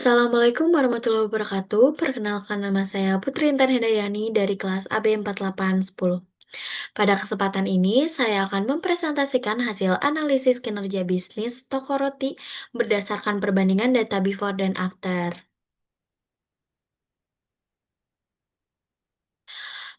Assalamualaikum warahmatullahi wabarakatuh. Perkenalkan nama saya Putri Intan Hidayani dari kelas AB 4810. Pada kesempatan ini, saya akan mempresentasikan hasil analisis kinerja bisnis toko roti berdasarkan perbandingan data before dan after.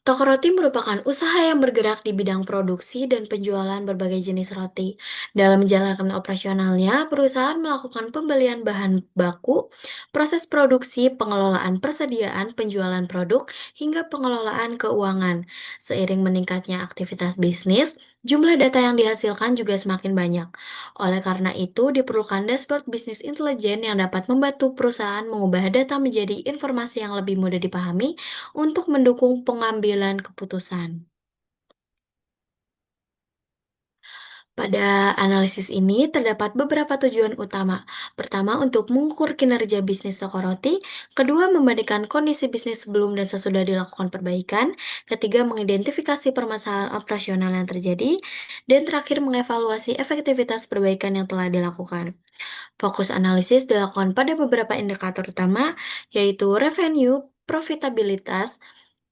Toko roti merupakan usaha yang bergerak di bidang produksi dan penjualan berbagai jenis roti. Dalam menjalankan operasionalnya, perusahaan melakukan pembelian bahan baku, proses produksi, pengelolaan persediaan, penjualan produk, hingga pengelolaan keuangan. Seiring meningkatnya aktivitas bisnis, jumlah data yang dihasilkan juga semakin banyak. Oleh karena itu, diperlukan dashboard bisnis intelijen yang dapat membantu perusahaan mengubah data menjadi informasi yang lebih mudah dipahami untuk mendukung pengambilan keputusan. Pada analisis ini terdapat beberapa tujuan utama. Pertama, untuk mengukur kinerja bisnis toko roti. Kedua, membandingkan kondisi bisnis sebelum dan sesudah dilakukan perbaikan. Ketiga, mengidentifikasi permasalahan operasional yang terjadi. Dan terakhir, mengevaluasi efektivitas perbaikan yang telah dilakukan. Fokus analisis dilakukan pada beberapa indikator utama, yaitu revenue, profitabilitas,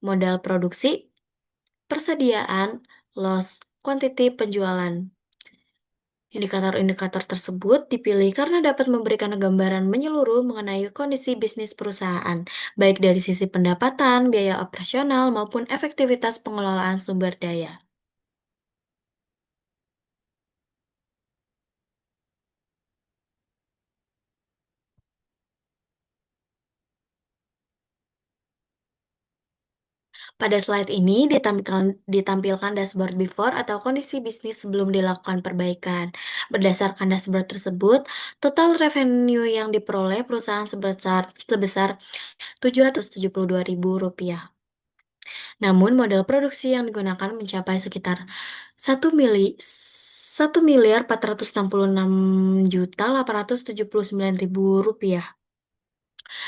modal produksi, persediaan, loss, quantity penjualan. Indikator-indikator tersebut dipilih karena dapat memberikan gambaran menyeluruh mengenai kondisi bisnis perusahaan, baik dari sisi pendapatan, biaya operasional, maupun efektivitas pengelolaan sumber daya. Pada slide ini ditampilkan dashboard before atau kondisi bisnis sebelum dilakukan perbaikan. Berdasarkan dashboard tersebut, total revenue yang diperoleh perusahaan sebesar Rp772.000. Namun modal produksi yang digunakan mencapai sekitar 1.466.879.000 rupiah.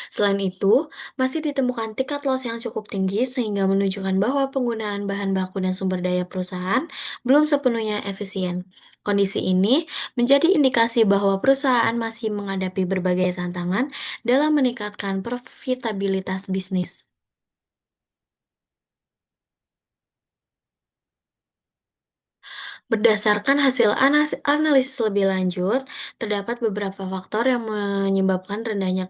Selain itu, masih ditemukan tingkat loss yang cukup tinggi sehingga menunjukkan bahwa penggunaan bahan baku dan sumber daya perusahaan belum sepenuhnya efisien. Kondisi ini menjadi indikasi bahwa perusahaan masih menghadapi berbagai tantangan dalam meningkatkan profitabilitas bisnis. Berdasarkan hasil analisis lebih lanjut, terdapat beberapa faktor yang menyebabkan rendahnya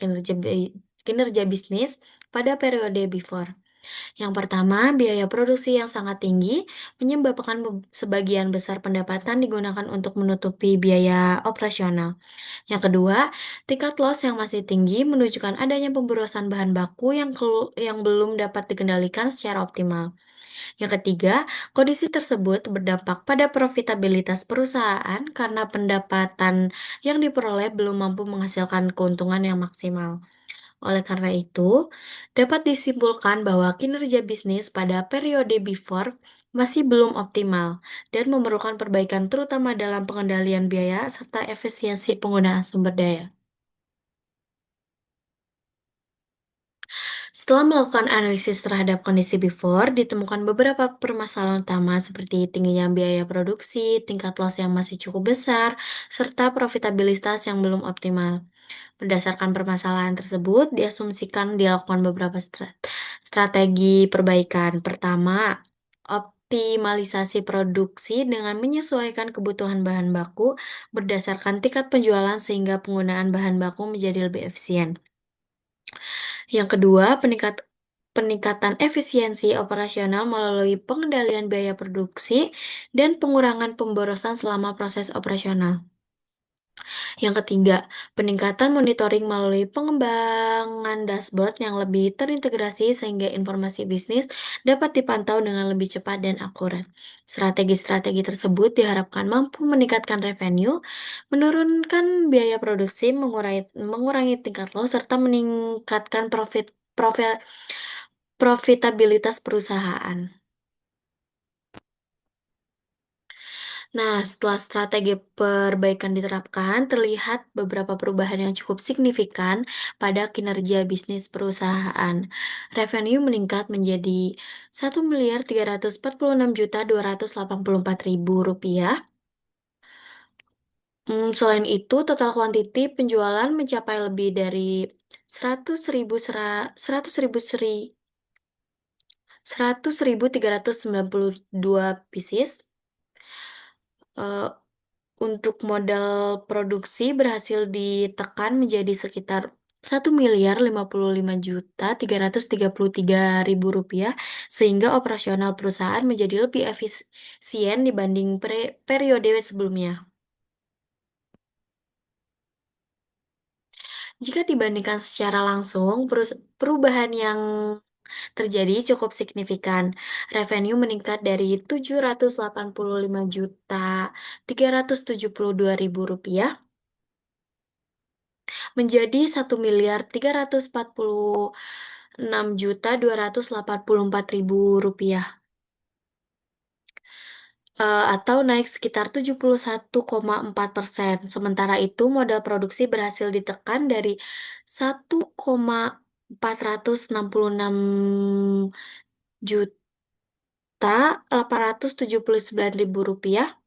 kinerja bisnis pada periode before. Yang pertama, biaya produksi yang sangat tinggi menyebabkan sebagian besar pendapatan digunakan untuk menutupi biaya operasional. Yang kedua, tingkat loss yang masih tinggi menunjukkan adanya pemborosan bahan baku yang belum dapat dikendalikan secara optimal. Yang ketiga, kondisi tersebut berdampak pada profitabilitas perusahaan karena pendapatan yang diperoleh belum mampu menghasilkan keuntungan yang maksimal. Oleh karena itu, dapat disimpulkan bahwa kinerja bisnis pada periode before masih belum optimal dan memerlukan perbaikan terutama dalam pengendalian biaya serta efisiensi penggunaan sumber daya. Setelah melakukan analisis terhadap kondisi before, ditemukan beberapa permasalahan utama seperti tingginya biaya produksi, tingkat loss yang masih cukup besar, serta profitabilitas yang belum optimal. Berdasarkan permasalahan tersebut, diasumsikan dilakukan beberapa strategi perbaikan. Pertama, optimalisasi produksi dengan menyesuaikan kebutuhan bahan baku berdasarkan tingkat penjualan sehingga penggunaan bahan baku menjadi lebih efisien. Yang kedua, peningkatan efisiensi operasional melalui pengendalian biaya produksi dan pengurangan pemborosan selama proses operasional. Yang ketiga, peningkatan monitoring melalui pengembangan dashboard yang lebih terintegrasi sehingga informasi bisnis dapat dipantau dengan lebih cepat dan akurat. Strategi-strategi tersebut diharapkan mampu meningkatkan revenue, menurunkan biaya produksi, mengurangi tingkat loss, serta meningkatkan profitabilitas perusahaan. Nah, setelah strategi perbaikan diterapkan, terlihat beberapa perubahan yang cukup signifikan pada kinerja bisnis perusahaan. Revenue meningkat menjadi Rp1.346.284.000. Selain itu, total quantity penjualan mencapai lebih dari 100.392 pieces, eee, untuk modal produksi berhasil ditekan menjadi sekitar 1.055.333.000 rupiah, sehingga operasional perusahaan menjadi lebih efisien dibanding periode sebelumnya. Jika dibandingkan secara langsung, perubahan yang terjadi cukup signifikan. Revenue meningkat dari Rp785.372.000 menjadi Rp1.346.284.000, atau naik sekitar 71,4%. Sementara itu, modal produksi berhasil ditekan dari Rp1.469.879.000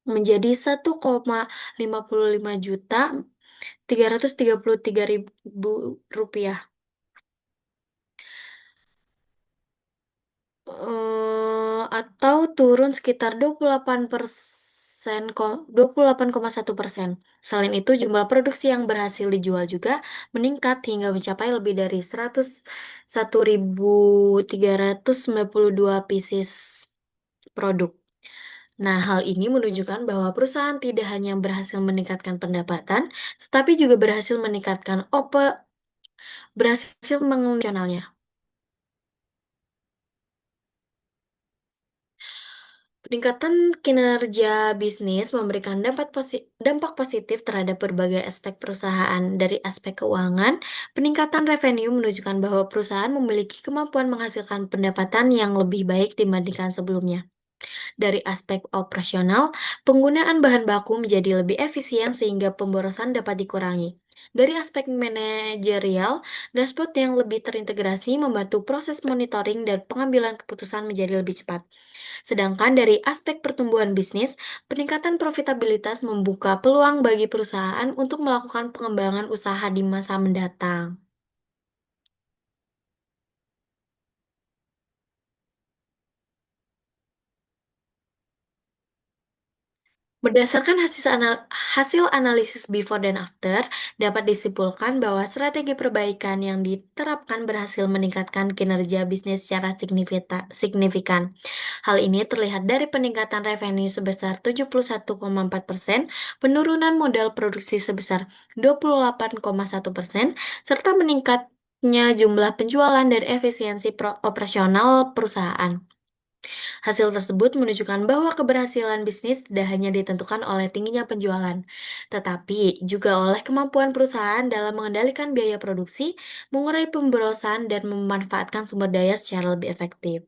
menjadi Rp1.055.333.000, atau turun sekitar 28,1%. Selain itu, jumlah produksi yang berhasil dijual juga meningkat hingga mencapai lebih dari 101.392 pieces produk. Nah, hal ini menunjukkan bahwa perusahaan tidak hanya berhasil meningkatkan pendapatan, tetapi juga berhasil mengelola. Peningkatan kinerja bisnis memberikan dampak positif terhadap berbagai aspek perusahaan. Dari aspek keuangan, peningkatan revenue menunjukkan bahwa perusahaan memiliki kemampuan menghasilkan pendapatan yang lebih baik dibandingkan sebelumnya. Dari aspek operasional, penggunaan bahan baku menjadi lebih efisien sehingga pemborosan dapat dikurangi. Dari aspek manajerial, dashboard yang lebih terintegrasi membantu proses monitoring dan pengambilan keputusan menjadi lebih cepat. Sedangkan dari aspek pertumbuhan bisnis, peningkatan profitabilitas membuka peluang bagi perusahaan untuk melakukan pengembangan usaha di masa mendatang. Berdasarkan hasil analisis before dan after, dapat disimpulkan bahwa strategi perbaikan yang diterapkan berhasil meningkatkan kinerja bisnis secara signifikan. Hal ini terlihat dari peningkatan revenue sebesar 71,4%, penurunan modal produksi sebesar 28,1%, serta meningkatnya jumlah penjualan dan efisiensi operasional perusahaan. Hasil tersebut menunjukkan bahwa keberhasilan bisnis tidak hanya ditentukan oleh tingginya penjualan, tetapi juga oleh kemampuan perusahaan dalam mengendalikan biaya produksi, mengurai pemborosan, dan memanfaatkan sumber daya secara lebih efektif.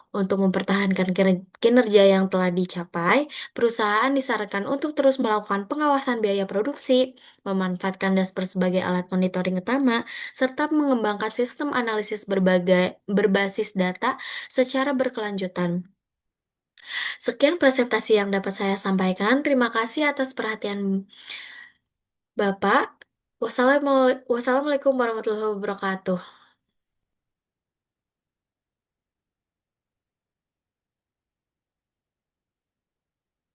Untuk mempertahankan kinerja yang telah dicapai, perusahaan disarankan untuk terus melakukan pengawasan biaya produksi, memanfaatkan dashboard sebagai alat monitoring utama, serta mengembangkan sistem analisis berbasis data secara berkelanjutan. Sekian presentasi yang dapat saya sampaikan. Terima kasih atas perhatian Bapak. Wassalamualaikum warahmatullahi wabarakatuh.